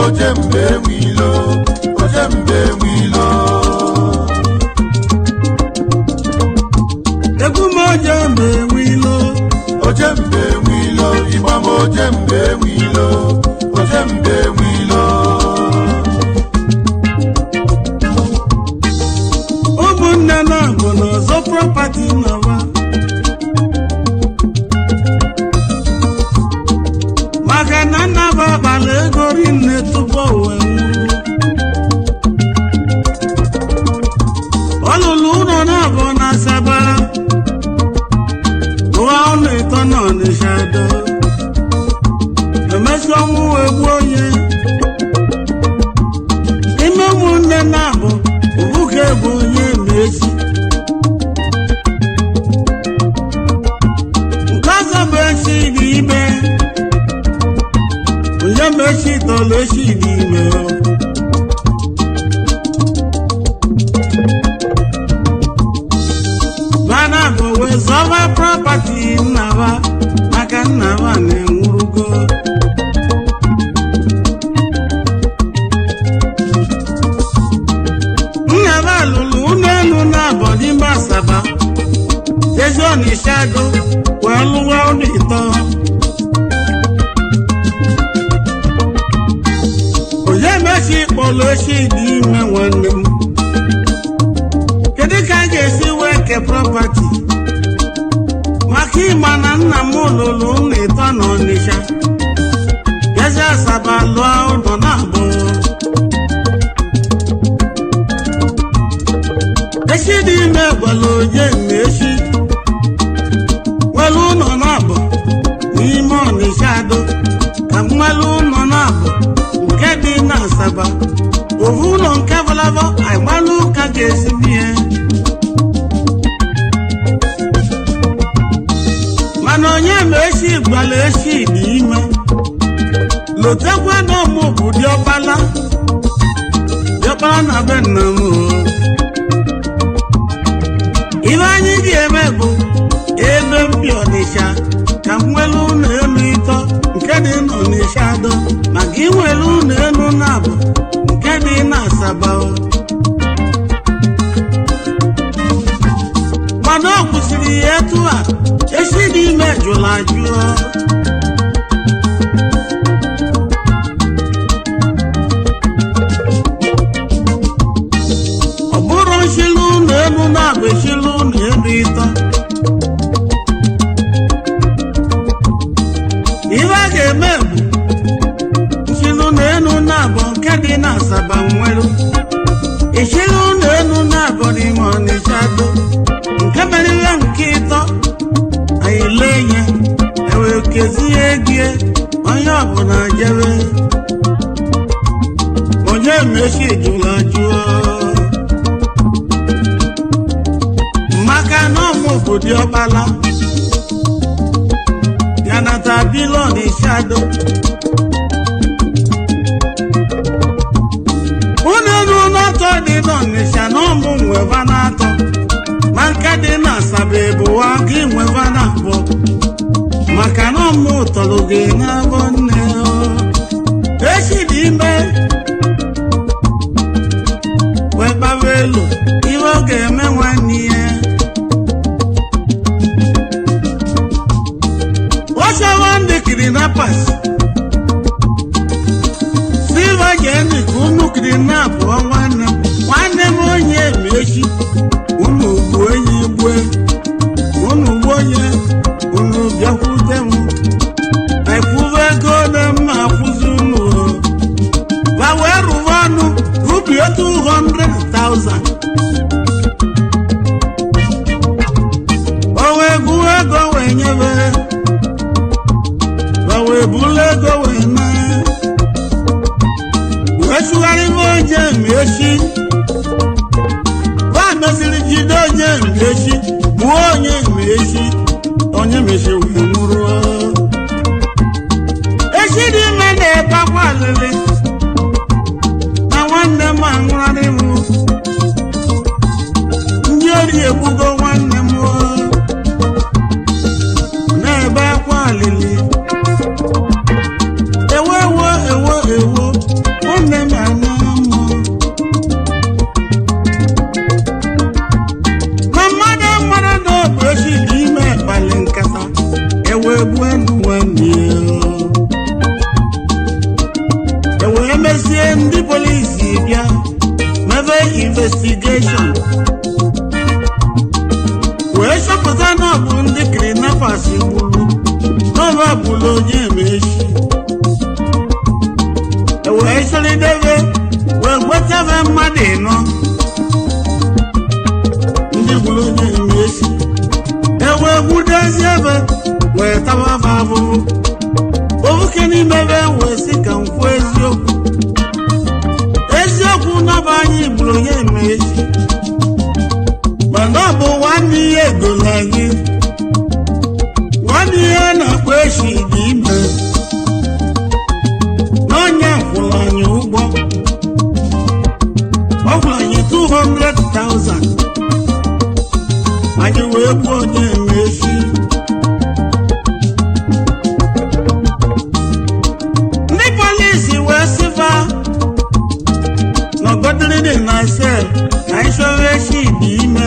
ojembe wilo Egum ojembe wilo Ibam ojembe wilo Ụmụnne na-abụ n'ọzọ property nawa maka na nna bụ abalị ego rinne tupu o wee nwụrụ. Ọ lụrụ ụlọ na-abụ na Asaba rụọ ụlọ ịtọ na Ọnịsha do emesi ọnwụ wee gbuo onye ime ụmụnne na-abụ ubuke bụ onye Mechi nke ọzọ bụ echi dị ime onye Mechi tọrọ echi dị ime mana bụ wee zọba property nnaba maka nnaba na-enwurugo. Nnaba lụrụ ụlọ elu na-abọ n'ime Asaba ezi Ọnịsha do wee lụwa ụlọ ịtọ. Onye Mechi kpọrọ echi dị ime nwanne m kedu ka a ga-esi wee ke property maka ịma na nna m lụrụ ụlọ ịtọ na Ọnịsha ezi Asaba lụọ ụlọ na-abụ. Echi dị ime gwara onye Mechi nwere ụlọ na-abụ n'ime Ọnịsha do ka m nwere ụlọ na-abụ nke dị na Asaba ofu ụlọ nke bụlabọ agbalụ ụka ga-esi bie mana onye Mechi gwara echi dị ime lotekwa na ụmụ bụ diọkpala na be nna m ibe anyị ga-eme bụ ebe mpi Ọnịsha ka m nwere ụlọ elu ịtọ nke dị n'Ọnịsha do maka inwere ụlọ elu na-abụ nke dị na Asaba mana ọ kwụsịrị ya etu a echi dị ime jụrụ ajụọ ọ bụrụ nchịlụ ụlọ elu na-abụ echilụ ụlọ elu ịtọ ibe a ga-eme bụ nchịlụ na elu na-abụ nke dị na Asaba nwere echilụ ụlọ elu na-abụ n'ime Ọnịsha do nke merire nke ịtọ anyị lee ya ewee kezie gie onye ọbụla jebe onye Mechi jụrụ ajụọ maka na ọmụ bụ diọkpala ya nata bilo Ọnịsha do ụlọ elu n'ọtọ dị n'Ọnịsha na ọmụ nweva n'atọ ma nke dị na Asaba ebuwa gị nweva na abụọ maka na ọmụ tọrọ gị n'abọ nne echi dị ime wee gbaba elu iwe ọ ga-eme nwanne ya ọchọwa ndị kidnappers silva jeni ka ụmụ kidnap nwanne m onye Mechi unu gbu enyi gbue unu gbu onye unu bịakwute m ekwuwe ego na mma akwụzi unu ma wee rụwa ọnụ rubie 200,000 o wee gbuo ego wee nyebe ma wee bulu ego wee na wee sụgharịba onye Mechi mesịrị jide onye Mechi gbuo onye Mechi wee nwụrụ. Echi dị ime na-ebe akwa alịlị na nwanne m anwụrarị m ndị ori egbugo nwanne m na-ebe akwa alịlị ewo gburu onye esi ewe gbudezi ebe wee taba afọ abụrụ obuke n'ime ebe wee sị ka m kwuo eziokwu n'ọbụ anyị gburu onye esi mana ọ bụ nwanne ihe egola anyị nwanne ihe na-akpọ echi dị ime n'onye kwụrụ anyị ụgwọ ọ gwụrụ anyị 200,000 anyị wee gbuo onye esi ndị polisi wee sịba n'ọgọdịrị dị na sel ka anyị chọrọ echi dị ime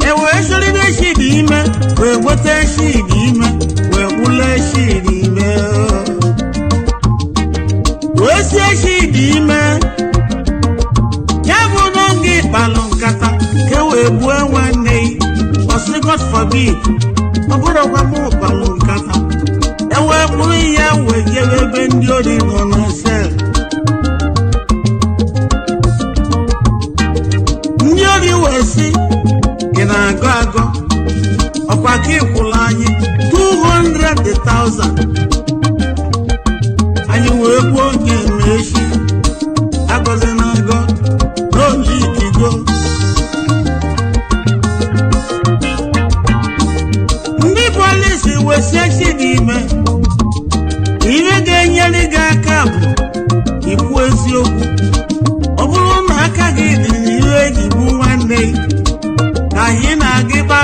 ewee chọrọ echi dị ime wee nweta echi dị ime wee gbula echi dị ime wee si echi dị ime ya bụ n'oge ịkpalụ nkata ka wee gbuo nwanne ọsị God forbid ọ bụrụkwa m ụkpalụ nkata ewee bụrụ ihe wee jebe ebe ndị ori nọ na sel ndị ori wee si ị na-agọ agọ ọkwa ka ịkwụrụ anyị 200,000 anyị wee gbuo onye echi agọzi na agọ n'oge ikigo ndị polisi wee si echi dị ime ihe ga-enyere gị aka bụ ikwu eziokwu ọ bụrụ na aka gị dị n'ihe eji bụ nwanne ka anyị na-agịba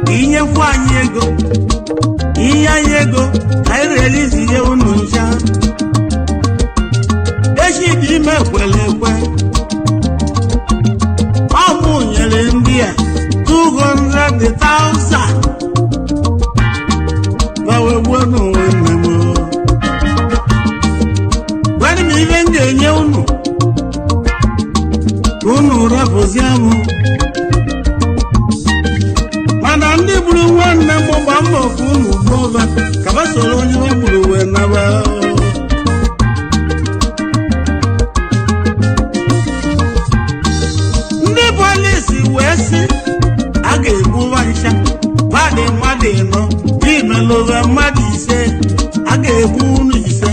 ka inyekwu anyị ego inye anyị ego ka anyị relizi ihe unu ncha echi dị ime kwere ekwe ọ bụ nyere ndị a 200,000 gbawe gbuo n'onwe nne m gwara m ihe m ga-enye unu ka unu rapụzie m mana ndị gburu nwanne m gba mbọ ka unu gbuo ọba ka ba soro onye ha gburu wee naba ndị polisi wee sị a ga-egbu nwancha mmadụ ịnọ imelụve mmadụ 5 a ga-egbu unu 5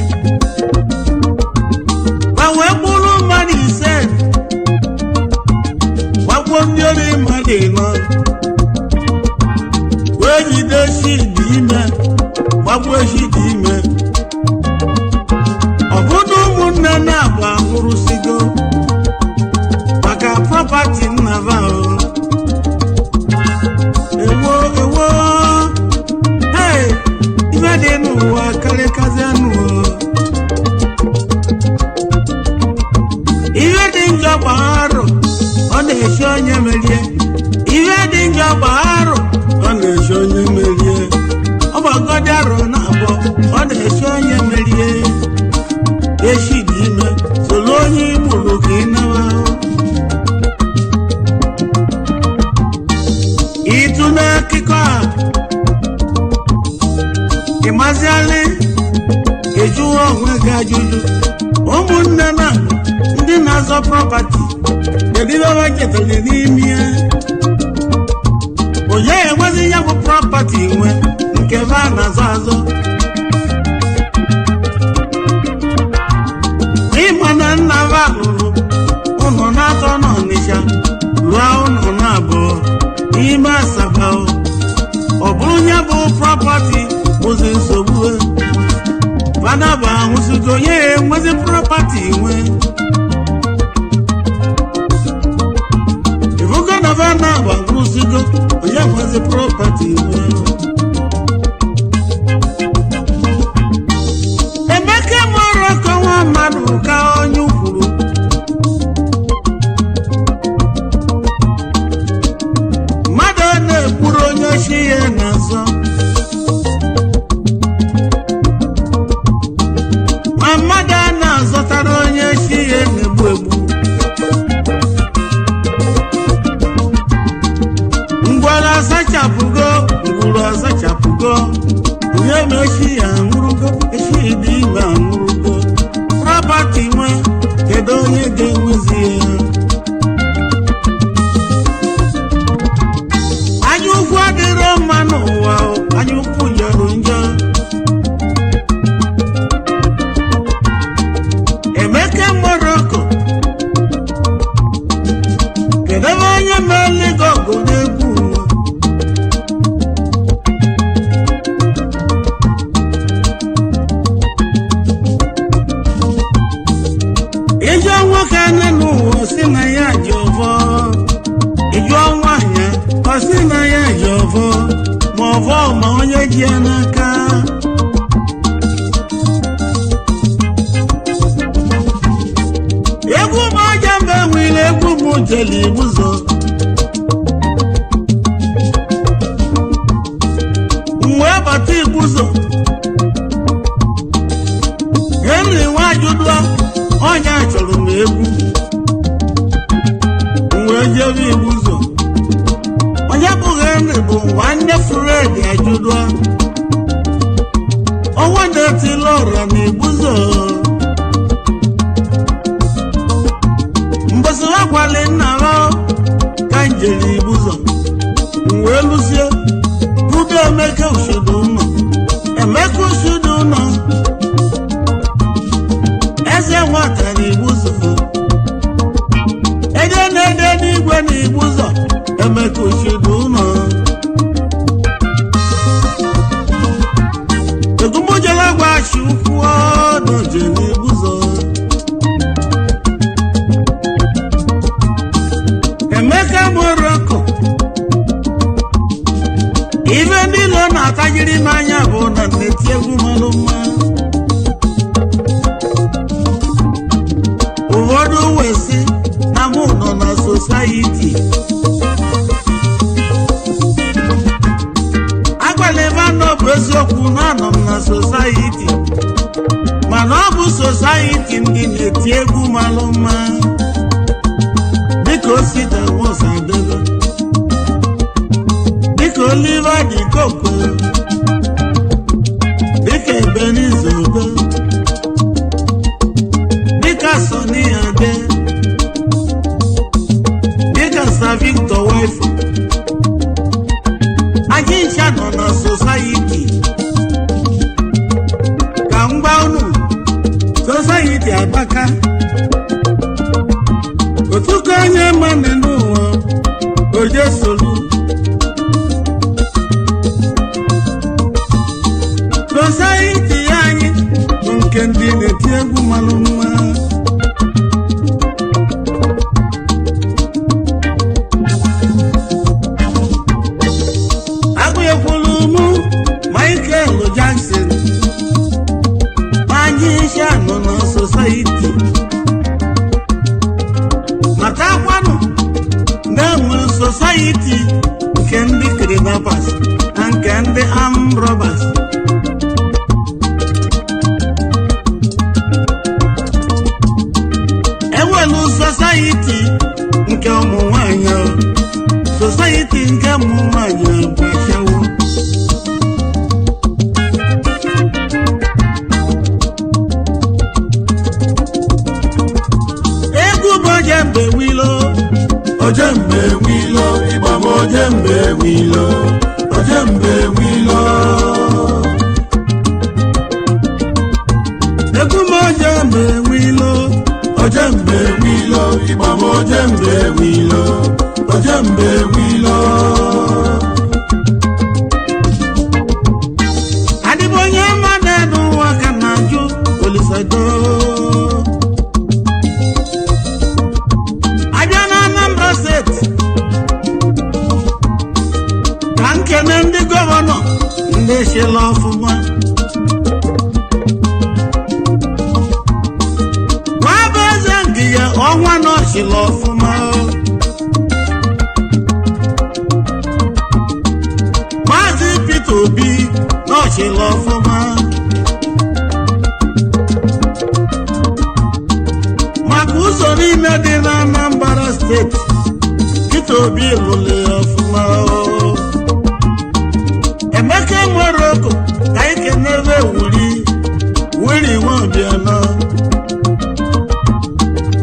ma wee gburu mmadụ 5 gbagbuo ndị ori mmadụ 4 wee jide echi dị ime gbagbuo echi dị ime ọbụdụ ụmụnne na-agba nwụrụsigo maka prọpati nnaba ewo hey ife dị n'ụwa karịkazianụ ihe dị njọ gbaharụ ọ na-echi onye merie ihe dị njọ gbaharụ ọ na-echi onye merie ọ gbagodi arụ na abụọ ọ na-echi onye merie echi dị ime solo onye igburu ka ị nawa ịtụ n'akụkọ a ịmazialị ejuwa onwe gị ajụjụ ụmụnne na ndị na-azọ prọpati kedịbewa chetara n'ime ya onye enwezi ya bụ prọpati nwe nke be a na-azọ azọ ịma na nna ba lụrụ ụlọ na-atọ n'Ọnịcha lụọ ụlọ na-abụọ n'ime Asaba ọ bụrụ ya bụ prọpati bụzi nsogbu fada bụ ahụzigo onye enwezi prọpati nwe ifugo na fada bụ ahụzigo onye enwezi prọpati nwe Emeka mụrụ ọkọnwa mmadụ ka onye ukwuru mmadụ na-ekwuru onye chi ya n'azọ ma mmadụ a na-azọtara onye chi ji ya n'aka. Egwu m ọja mbe nwere egwu m jeli ụzọ. Wee bata Igbuzo. Henry Nwajudua onye chọrọ m egwu. Wee jebe Igbuzo. Onye bụ Henry bụ nwanne Fred Ajudua. Ọnwa na-etili ọra na Igbuzo. Mgbasa akwali nna ha ka njeri Igbuzo. Wee lụzie Budo Emeka Ushodu ụnọ. Emeka Ushodu ụnọ. Eze nwata na Igbuzo. Ede na-ede n'igwe na Igbuzo. Emeka Ushodu ụnọ. Egumujela gwashi ukwu ọdọje na Igbuzo. Emeka Morocco. Ife niile na-atagiri n'anya bụ na nneti egwu malụ mma. Ụfọdụ wee sị na mụ nọ na society. Agwalịba nọ bụ eziokwu na anọ m na society. Mana ọ bụ society ndị na-eti egwu malụ mma. Dịka Osita Nwosadebe. Dịka Oliver Di Coco. Dịka Ebenezer Obe. Dịka Sonny Ade. Dịka Sir Victor Wifo. Anyị ncha nọ na society. Ka m gwa unu, society abaka. Otu ka onye mmanụ n'ụwa, oje solu. Society anyị bụ nke ndị na-eti egwu malụ mma. Agụnyekwulu mụ Michael Jackson. Anyị ncha nọ na society. Matakwanụ na-enwere society nke ndị kidnappers na nke ndị armed robbers. Enwelu society nke ụmụ nwanyị. Society nke ụmụ nwanyị bụ ashawo. Egwu bụ ojembe wilo. Ojembe wilo, ịgba m ojembe wilo. Ojembe wilo. Egwu bụ ojembe wilo. Ojembe wilo, ịgba m ojembe wilo. Ojembe wilo. Adịbụ onye mmadụ n'ụwa ka na-ajụ Olisado. Abịa na Anambra Steeti. Ka nkene ndị gọvanọ ndị chịrị ọfụma. Nwabụ eze Ngiya ọnwa nọ chịrị ọfụma. Maazị Peter Obi nọ chịrị ọfụma. Maka ụzọ niile dị na Anambra Steeti, Peter Obi lụrụ ya ọfụma. Emeka Morocco ka ike n'ebe wuri Nwobianọ.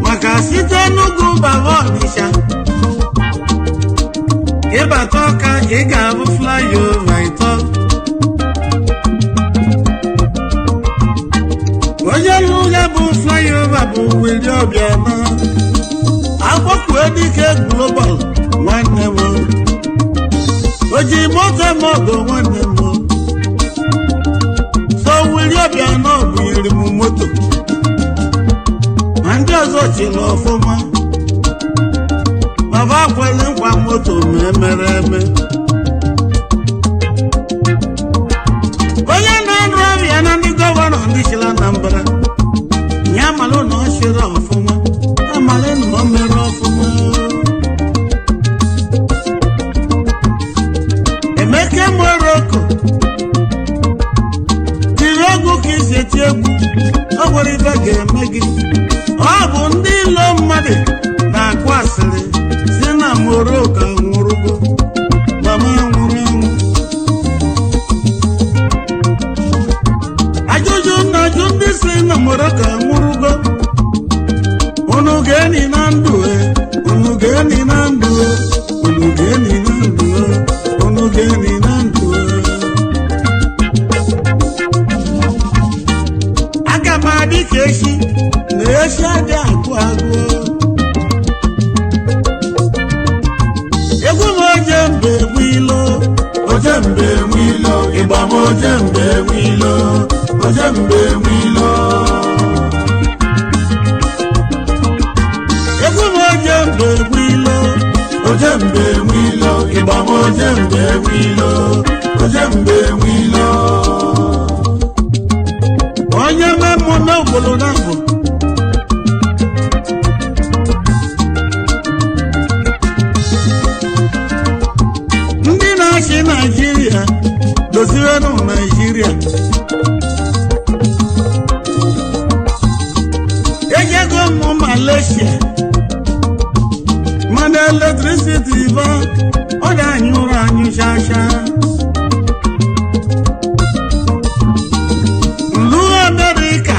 Maka site n'ugwu baba Ọnịsha ịbata Ọka ị ga-abụ flyover ịtọ. Onye lụrụ ya bụ flyover bụ Obianọ. Agbọkwue dike global nwanne m. O ji moto m ọgọ nwanne m. So Obianọ bụnyere m moto. Ma ndị ọzọ chịrị ọfụma. Baba kwere nkwa moto ma emere eme. ịgba m ojembe wilo ojembe wilo egwu m ojembe wilo ojembe wilo ịgba m ojembe wilo ojembe wilo onye mmemme n'obodo n'afọ ndị na-achị Naịjirịa dozirenụ Naịjirịa ejego m Malaysia mana electricity va ọ ga-anyụrụ anyụ chacha nlu Amerika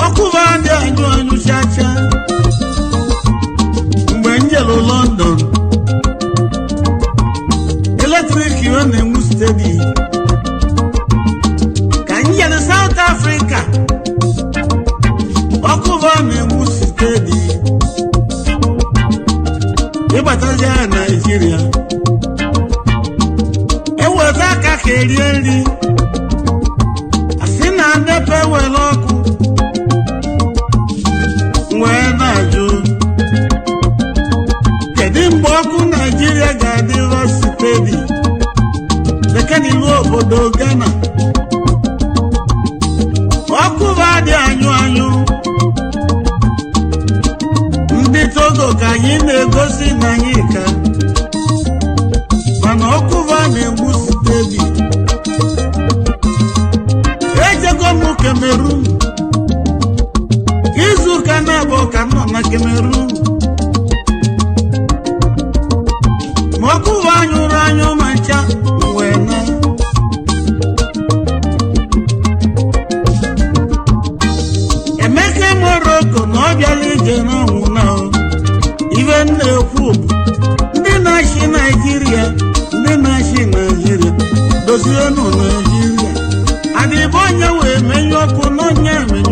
ọkụva dị anyụ anyụ chacha mgbe njelu London eletrik ọ na-enwu steady ka njelu South Africa ọkụva na-enwu steady ịbatazi ya Naịjirịa eweta aka ka erie nri asị na nnepe were ọkụ wee na-ajụ kedu mgbe ọkụ Naịjirịa ga-adị rọsipedi bekenilu obodo Ghana ọkụ bụ adị anyụ anyụ ndị Togo ka anyị na-egosi na anyị ka mana ọkụ bụ a na-egbu steedi ejego m Cameroon izu ụka na-abụ ka nọ na Cameroon ma ọkụ bụ anyụrụ anyụ ma ncha wee na Emeka Morocco na ọ bịala ije n'ọnwụ na ibe na-ekwu ndị na-achị Naịjirịa dozienụ Naịjirịa adịbụ onye wee menye ọkụ n'onye emenye